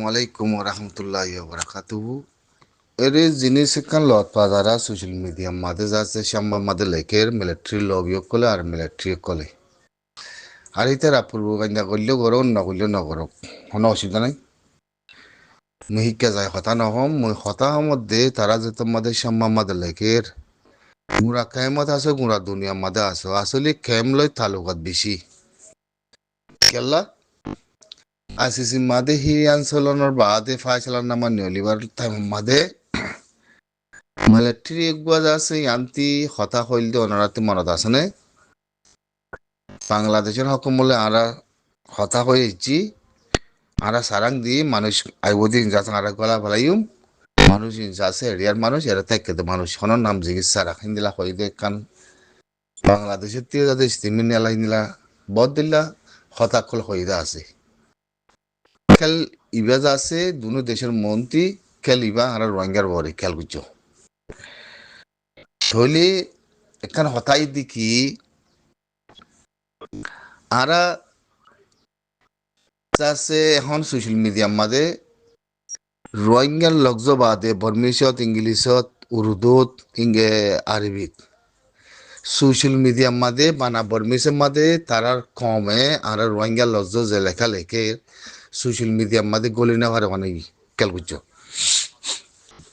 আলাইকুম রহমতুল্লাহ বারাকাতুহু এর জিনিস কান লত পাজারা সোশ্যাল মিডিয়া মাঝে যাচ্ছে শ্যাম্বা মাঝে লেখের মিলিটারি লবিও কলে আর মিলিটারি কলে আর ইতারা পূর্ব গান্ধা করলেও করো না করলেও না করো কোনো অসুবিধা নাই মিহিকা যায় হতা নহম মই হতা মধ্যে তারা যে তোমাদের শ্যাম্বা মাঝে লেখের গুড়া খেমত আছে গুড়া দুনিয়া মাঝে আছে আসলে খেম লই তালুকাত বেশি কেলা আইসিসি মাঝে হি আন্দোলনের বাদে ফাইসালার নামা নিয়লিবার মাঝে মিলিটারি একবাজ আছে ইয়ান্তি হতা হইলে অনারাতে মনত আছে নে বাংলাদেশের হকমলে আরা হতা হয়েছি আরা সারাং দি মানুষ আইবদি ইনজাস আরা গলা ফেলাইম মানুষ ইনজাসে এরিয়ার মানুষ এরা থেকে মানুষ হনর নাম চিকিৎসা রাখেন দিলা হইদে কান বাংলাদেশের তীর যাদের স্টিমিন এলাই নিলা বদ দিলা হতা খোল হইদা আছে খেল ইবাজ আছে দুনো দেশের মন্ত্রী খেল ইবা আরা রোহিঙ্গার বরে খেল বুঝছো হইলে এখান হতাই দেখি আরা আছে এখন সোশ্যাল মিডিয়ার মাঝে রোহিঙ্গার লগজ বাদে বর্মিশত ইংলিশত উর্দুত ইংগে আরবিত সোশ্যাল মিডিয়ার মাঝে বানা বর্মিশের মাঝে তারার কমে আর রোহিঙ্গার লগজ যে লেখা লেখে সোশ্যাল মিডিয়ার মাঝে গলি না পারে অনেক খেল বুঝছো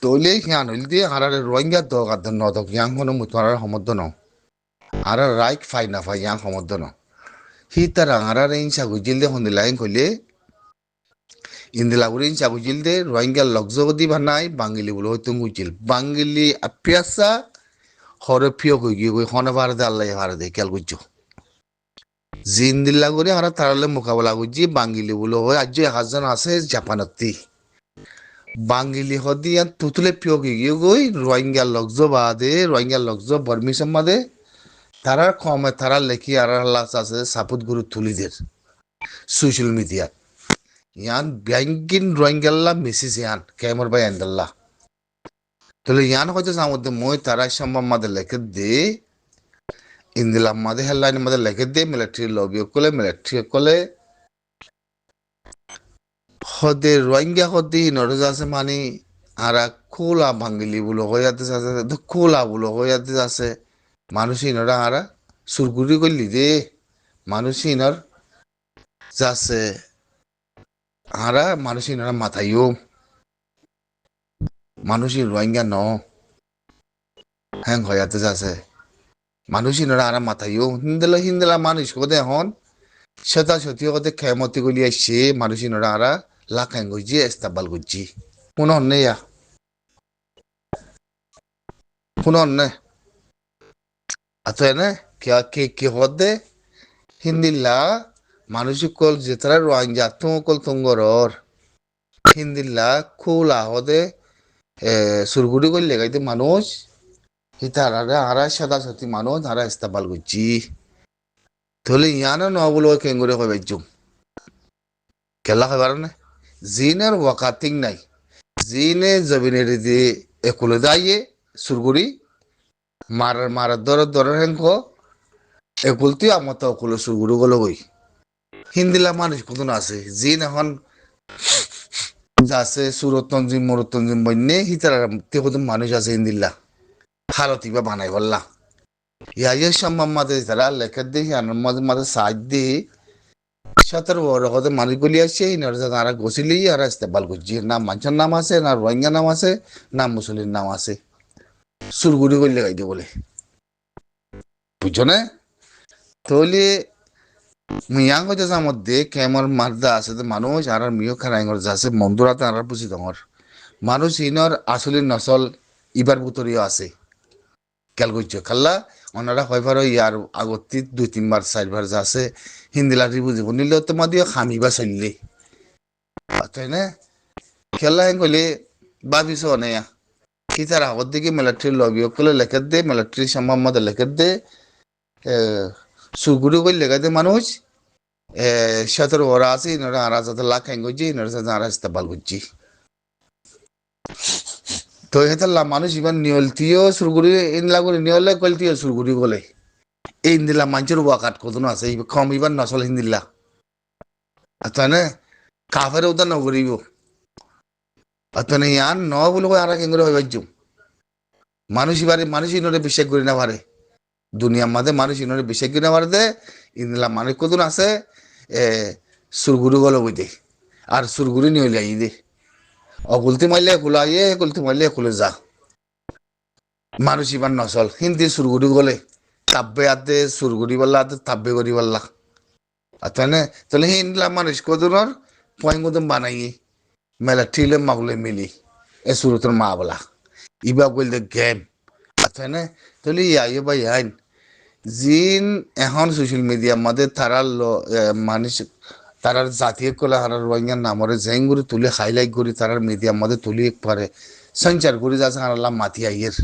তৈলে হিয়ান হইল দিয়ে আর রোহিঙ্গা দক আর নদক ইয়াং কোনো মুতার সমর্থ ন আর রাইক ফাই না ফাই ইয়াং সমর্থ ন হি তারা আর ইনসা গুজিল দে হন্দিলাইন কইলে ইন্দিলাগুড়ি ইনসা গুজিল দে রোহিঙ্গা লগজগদি বানাই বাঙ্গিলি বলে হয়তো গুজিল বাঙ্গিলি আপিয়াসা হরে ফিও কই গিয়ে কই হনে ভারে দে আল্লাহ ভারে দে খেয়াল বুঝছো জিন্দিল্লাগুড়ি আর তারালে মোকাবেলা গুজি বাঙ্গিলি বলে হয় আজ 1000 আছে জাপানতি বাঙ্গিলি হদি আর তুতুলে পিও গিয়ে গই রোহিঙ্গা লগজ বাদে রোহিঙ্গা লগজ বর্মিশন মাদে তারার কমে তারা লেখি আর আল্লাহ আছে সাপুত গুরু তুলিদের সোশ্যাল মিডিয়া ইয়ান ব্যাংকিন রোহিঙ্গাল্লা মেসেজ ইয়ান কেমর ভাই আন্দাল্লাহ তাহলে ইয়ান হয়তো মধ্যে মই তারা সম্ভব মাদে লেখে দে ইন্দিলাম মাদে হেডলাইন মাদে লেখে দে মিলিটারি লবি মিলিটারি কলে হদে রোহিঙ্গা হদে নরজ আছে মানে আর খোলা ভাঙ্গিলি বলে হইয়াতে আছে খোলা বলে হইয়াতে আছে মানুষ ইনরা আর সুরগুড়ি করলি দে মানুষ ইনর যাচ্ছে আরা মানুষ ইনরা মাথাইও মানুষ রোহিঙ্গা ন হ্যাং হইয়াতে যাচ্ছে মানুষ ইনরা আর মাথাইও হিন্দেলা মানুষ কোদে এখন সেটা সত্যি কথা খেমতি গলি আসছে মানুষ ইনরা আর লাখাং গজি এস্তাবাল গজি কোনো নেয়া কোনো নে আতো কে হদে হিন্দিল্লা মানুষ কল যেতারা রোহিঙ্গা কল তুঙ্গরর হিন্দিল্লা খোলা হদে সুরগুড়ি করে লেগাইতে মানুষ হিতারা আরা সাদা সাথী মানুষ আরা ইস্তাবাল করছি তাহলে ইয়ানো ন বলো কেঙ্গুরে কই বাইজুম খেলা খাবার না জিনের ওয়াকাতিং নাই জিনে জবিনের দি একুলে দাইয়ে সুরগুড়ি মারার দরের হেঙ্ক একুলতি আমার তো অকুলে সুরগুড়ি গলো বই হিন্দিলা মানুষ কত আছে জিন এখন আছে সুরত তঞ্জিম মরত তঞ্জিম বন্যে হিতার কত মানুষ আছে হিন্দিল্লা ভারতী বা বানাই বললা ইয়া সম্মান মাঝে তারা লেখার দিয়ে আনার মাঝে মাঝে সাহায্য দিয়ে 17 বড় হতে মানুষ গলি আসছে তারা গছিলি আর ইস্তেবাল করছি না মানুষের নাম আছে না রোহিঙ্গা নাম আছে না মুসলিম নাম আছে সুরগুড়ি করলে গাইতে বলে বুঝছো না তাহলে মিয়াং হইতে মধ্যে কেমন মারদা আছে মানুষ আর মিও খারাইঙর যাচ্ছে মন্দুরাতে আর বুঝি তোমার মানুষ ইনর আসলে নসল ইবার বুতরিও আছে খেয়াল করছো খাল্লা ওনারা হয়বার ইয়ার আগতি 2-3 বার 4 বার যাচ্ছে হিন্দিলা বুঝিব নিলে তোমার দিয়ে খামিবা চললে তাই না খেলা হেন কইলে ভাবিস অনেয়া কি তার আগর দিকে মিলিটারি লবি কলে লেখে দে মিলিটারি সম্মান মধ্যে লেখে দে সুরগুড়ি করে লেখা দে মানুষ 17 ওরা আছে ইনরা আর যাতে লাখ হ্যাং করছি ইনরা যাতে আর ইস্তেবাল করছি তো হেতাল্লা মানুষ ইমান নিয়লতিও সুরগুড়ি ইনলা করে নিয়লে কলতিও সুরগুড়ি গলে এই ইন্দিলা মানুষের ওয়াকাত কত আছে কম ইবার নসল হিন্দিল্লা তাই না কাফের ওটা নগরিব অতনে ইয়ান ন বলে কই আরা কেঙ্গুরে হইবার যাম মানুষ এবারে মানুষ ইনরে বিশ্বাস করি না পারে দুনিয়ার মাঝে মানুষ ইনরে বিশ্বাস করি না পারে দে ইনলা মানুষ কতন আছে এ সুরগুরু গলো বইতে আর সুরগুরু নিয়ে হইলে আই দে অকুলতি মারলে একুলো আইয়ে একুলতি মারলে একুলো যা মানুষ ইবার নচল হিন্দি সুরগুরু গলে তাব্বে আদে সুরগুরি বললা আদে তাব্বে করি বললা আতানে তাহলে হিনলা মানুষ কতনর পয়েন্ট কতন বানাই মেলা ঠিলে মাগুলে মিলি এ সুরতর মা বলা ইবা কইলে গেম আতানে তাহলে ইয়ে ভাই আইন জিন এখন সোশ্যাল মিডিয়ার মধ্যে তারার মানুষ তারার জাতীয় কলা হারার রোহিঙ্গার নামরে জেঙ্গুরি তুলে হাইলাইট করি তারার মিডিয়ার মধ্যে তুলি পারে সঞ্চার করি যাচ্ছে আল্লাহ মাতি আইয়ের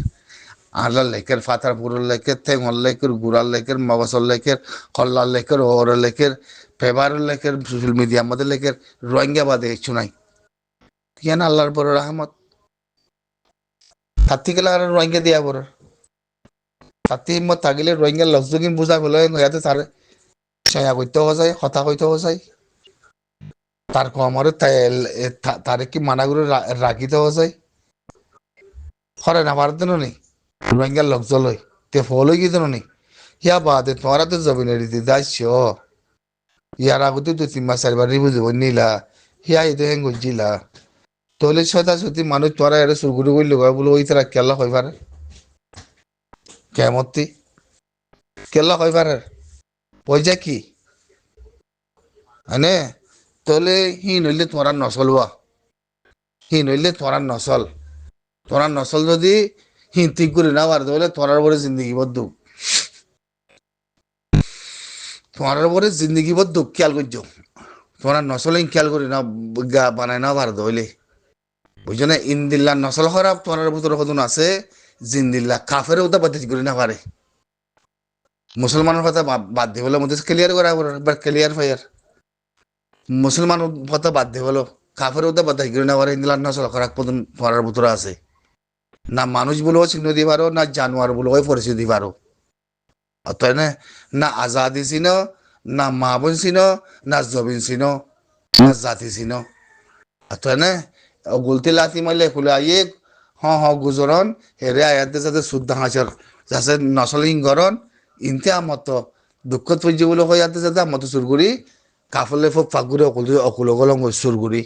আল্লাহ লেখের ফাতারপুরের লেখের ঠেঙর লেখের গুড়ার লেখের মগসর লেখের কল্লার লেখের ওর লেখের ফেভারের লেখের সোশ্যাল মিডিয়ার মধ্যে লেখের রোহিঙ্গা বাদে কিছু নাই কেন আল্লাহর বড় রহমত তার থেকে আর রোহিঙ্গা দিয়া বড় তাতে হিম্মত থাকিলে রোহিঙ্গার লফজগিন বুঝা পেলে ইয়াতে তার ছায়া করতেও যায় কথা কইতেও যায় তার কমরে তারে কি মানা করে রাখিতেও যায় হরে না পারতেন নেই রোহিঙ্গার লফজ লই তে ফলই কি দেন নেই ইয়া বাদে তোমারা তো জমিনে রীতি যাইছ ইয়ার আগতে তো 3 মাস 4 বার বুঝব নিলা হিয়া ইতে হেং গজিলা তাহলে সদা সত্যি মানুষ তোরা এর সুরগুড়ি করলে বলে ওই তারা কেলা হয়ে পারে কেমতি কেলা হয়ে পারে ওই যা কি হ্যাঁ তাহলে হি নইলে তোরা নচল হি নইলে তোরা নচল যদি হি ঠিক করে না পারে তাহলে তোরার পরে জিন্দগি বদ্ধ তোমার পরে জিন্দগি বদ্ধ খেয়াল করছো তোরা নচলে খেয়াল করি না গা বানায় না পারে তাহলে বুঝছো না ইন্দিল্লা নচল খারাপ তোমার ভিতরে কতন আছে জিন্দিল্লা কাফের ওটা বাদ করি না পারে মুসলমানের কথা বাদ দিয়ে বলে মধ্যে ক্লিয়ার করা ক্লিয়ার ফায়ার মুসলমান কথা বাদ দিয়ে বলো কাফের ওটা বাদ করি না পারে ইন্দিল্লা নচল খারাপ কতন তোমার ভিতরে আছে না মানুষ বলেও চিহ্ন দিতে পারো না জানোয়ার বলেও পরিচয় দিতে পারো তাই না আজাদি চিন না মা বোন চিন না জবিন চিন না জাতি চিন তাই গুলতি লাতি মারলে খুলে আইয়ে গুজরন হেরে আয়াতে যাতে শুদ্ধ হাঁচর যাতে নচলিং গরন ইনতে আমত দুঃখত পর্য বলে হয়ে যাতে যাতে আমত সুরগুড়ি কাফলে ফোক ফাগুরে অকুল গলং সুরগুড়ি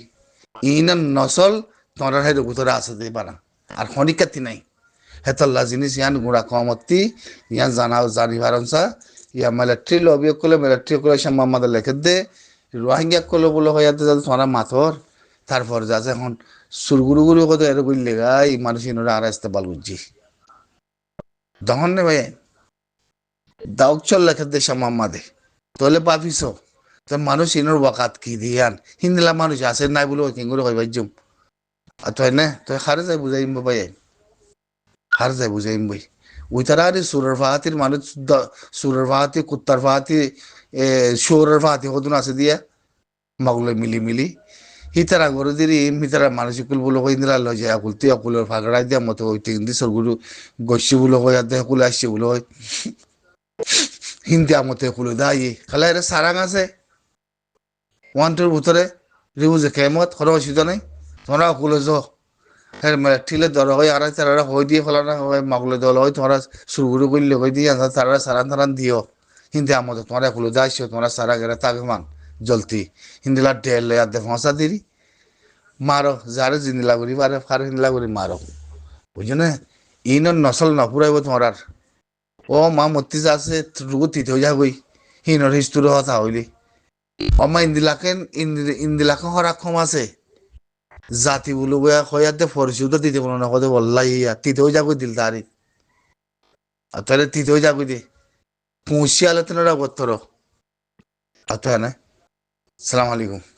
ইন নচল তোমরা হের গুতরে আছে পারা আর খনিকাতি নাই হেতল্লা জিনিস ইয়ান গুড়া কমতি ইয়ান জানাও জানি ভারনসা ইয়া মিলিটারি লবি করলে মিলিটারি করে শ্যামা আমাদের লেখে দে রোহিঙ্গা করলে বলে হয়ে যাতে যাতে তোমরা মাথর তারপর যাচ্ছে এখন সুরগুরুগুরু কত এর করলে গাই মানুষ ইনরা আর আসতে পাল বুঝছি তখন নে ভাই দাউক চল লেখে দে শ্যামা আমাদে তোলে পাপিস তো মানুষ ইনর ওয়াকাত কি দিয়ান হিন্দিলা মানুষ আসে নাই বলে ওই কেঙ্গুরে হয়ে বাইজুম আর তুই না তুই হারে যাই বুঝাইম ভাই হার যায় বুঝাইম বই ওই তারা আরে সুরের ফাহাতির মানুষ সুরের ফাহাতি কুত্তার ফাহাতি শুয়োরের ফাহাতি কতন আছে দিয়া মাগুলো মিলি মিলি হিতারা গরু দিরি হিতারা মানসিক বলে কই নিরা লয় যায় আকুল তুই আকুলের ফাগড়াই দিয়া মতো ওই তিন দি সরগুরু গসি বলে কই আর দেখ কুলে আসছে বলে হয় হিন্দি আমতে কুলে দাঁড়িয়ে খালা এর সারাং আছে ওয়ানটোর ভিতরে রিউজে কেমত কোনো অসুবিধা নেই তোমরা কুলে যাও হ্যাঁ ঠিলে দর হয় আর তারা হয়ে দিয়ে ফেলা না হয় মাগুলে দল হয় তোমরা সুরগুরু করলে হয়ে দিয়ে তারা সারান তারান দিও হিন্দি আমতো তোমরা খুলে যাইছো তোমরা সারা গেলে তাকে মান জলতি হিন্দিলা ডেল দে ফসা দিরি মারো যারে জিন্দিলা করি পারে ফার হিন্দিলা করি মারো বুঝছো না ইন নসল নপুরাইব তোমার ও মা মতি যাচ্ছে রুগু তিতে হয়ে যাবই হিনর হিস্তুর কথা হইলি অমা ইন্দিলাকে হরাক্ষম আছে জাতি বলে হইয়াতে পরিচয় দিতে বলো না কত বললাই তিতেও যাবো দিল তারি আর তাহলে তিতেও যাবি দে পৌঁছে আলোচনাটা করতো আর তো হ্যাঁ সালাম আলাইকুম